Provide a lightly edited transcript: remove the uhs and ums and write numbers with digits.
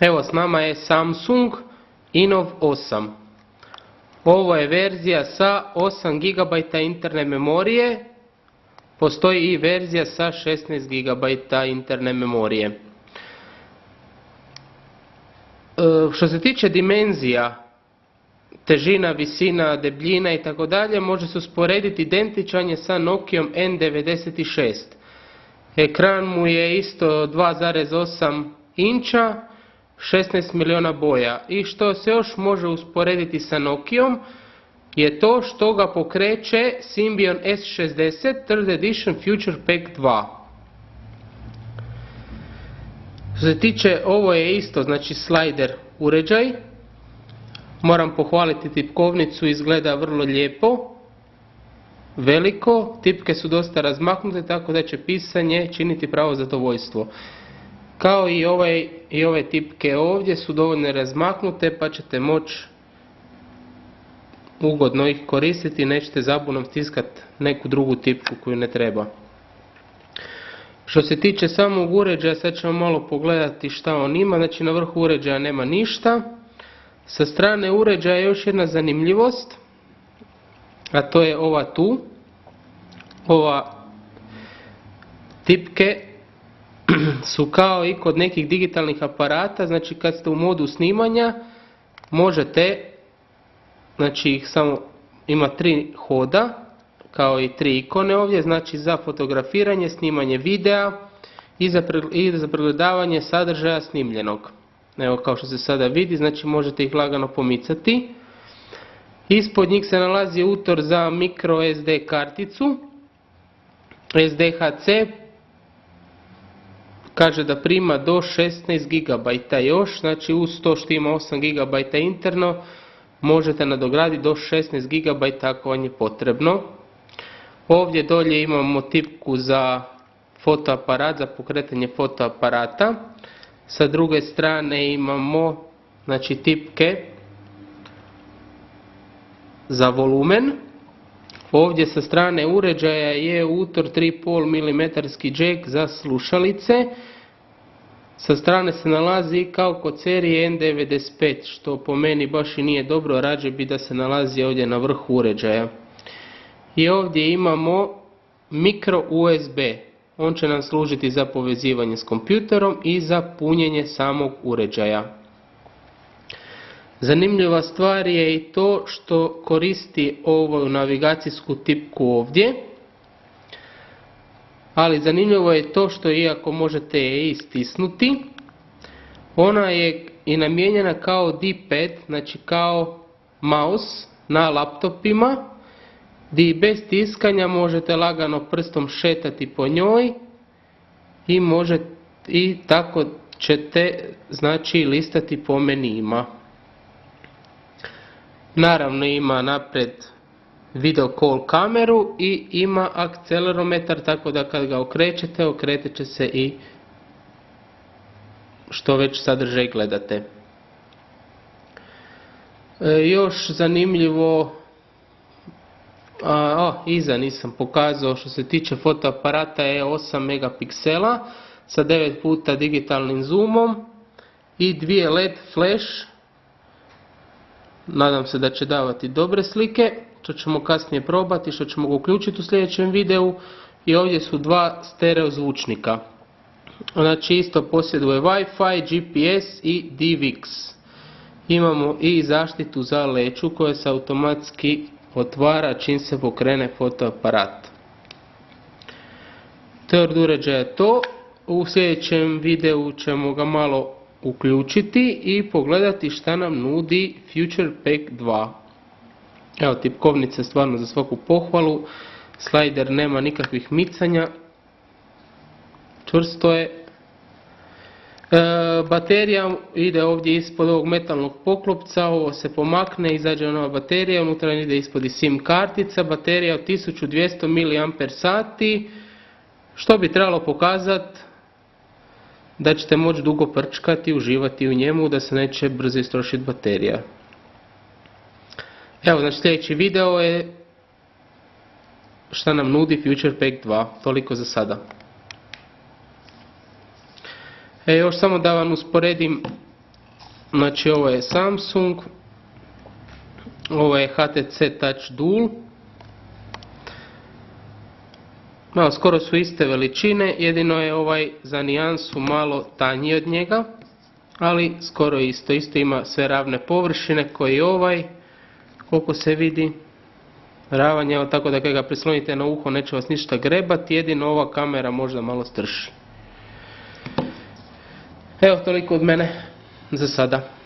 Evo, s nama je Samsung Innov 8. Ovo je verzija sa 8 GB interne memorije. Postoji i verzija sa 16 GB interne memorije. Što se tiče dimenzija, težina, visina, debljina i tako dalje, može se usporediti, identičan je sa Nokijom N96. Ekran mu je isto 2,8 inča, 16 miliona boja. I što se još može usporediti sa Nokijom je to što ga pokreće Symbian S60 3rd Edition Future Pack 2. Što se tiče, ovo je isto, znači slider uređaj. Moram pohvaliti tipkovnicu, izgleda vrlo lijepo, veliko, tipke su dosta razmaknute, tako da će pisanje činiti pravo zadovoljstvo. Kao i ove tipke ovdje su dovoljno razmaknute, pa ćete moći ugodno ih koristiti, nećete zabunom stiskati neku drugu tipku koju ne treba. Što se tiče samog uređaja, sad ćemo malo pogledati šta on ima. Znači, na vrhu uređaja nema ništa. Sa strane uređaja je još jedna zanimljivost, a to je ova tu. Ova tipke su kao i kod nekih digitalnih aparata, znači kad ste u modu snimanja možete, znači ih samo ima 3 hoda, kao i 3 ikone ovdje, znači za fotografiranje, snimanje videa i za pregledavanje sadržaja snimljenog. Evo, kao što se sada vidi, znači možete ih lagano pomicati. Ispod njih se nalazi utor za micro SD karticu, SDHC, kaže da prima do 16 GB još, znači uz to što ima 8 GB interno, možete nadograditi do 16 GB ako vam je potrebno. Ovdje dolje imamo tipku za fotoaparat, za pokretanje fotoaparata. Sa druge strane imamo, znači, tipke za volumen. Ovdje sa strane uređaja je utor 3,5 mm jack za slušalice. Sa strane se nalazi kao kod serije N95, što po meni baš i nije dobro, rađe bi da se nalazi ovdje na vrhu uređaja. I ovdje imamo micro USB. On će nam služiti za povezivanje s kompjuterom i za punjenje samog uređaja. Zanimljiva stvar je i to što koristi ovu navigacijsku tipku ovdje. Ali zanimljivo je to što iako možete je istisnuti, ona je i namijenjena kao D-pad, znači kao mouse na laptopima, gdje bez tiskanja možete lagano prstom šetati po njoj i tako ćete, znači, listati po menijima. Naravno ima naprijed video call kameru i ima akcelerometar, tako da kad ga okrećete, okretat će se i što već sadržaj gledate. Još zanimljivo, iza nisam pokazao, što se tiče fotoaparata je 8 megapiksela sa 9 puta digitalnim zoomom i 2 LED flash. Nadam se da će davati dobre slike, što ćemo kasnije probati, što ćemo ga uključiti u sljedećem videu. I ovdje su 2 stereo zvučnika. Znači isto posjeduje Wi-Fi, GPS i DVX. Imamo i zaštitu za leću koja se automatski otvara čim se pokrene fotoaparat. To je od uređaja to. U sljedećem videu ćemo ga malo uključiti i pogledati šta nam nudi Future Pack 2. Evo, tipkovnica je stvarno za svaku pohvalu. Slider nema nikakvih micanja. Čvrsto je. Baterija ide ovdje ispod ovog metalnog poklopca, ovo se pomakne, izađe nova baterija, unutra ide ispod i SIM kartica, baterija od 1200 mAh, što bi trebalo pokazati da ćete moći dugo prčkati i uživati u njemu, da se neće brzo istrošiti baterija. Evo, znači sljedeći video je šta nam nudi Future Pack 2, toliko za sada. Još samo da vam usporedim Znači ovo je Samsung, ovo je HTC Touch Dual. Malo skoro su iste veličine, jedino je ovaj za nijansu malo tanji od njega, ali skoro isto. Isto ima sve ravne površine koji i ovaj, koliko se vidi. Ravan je, tako da kada ga prislonite na uho neće vas ništa grebati, jedino ova kamera možda malo strši. Evo toliko od mene za sada.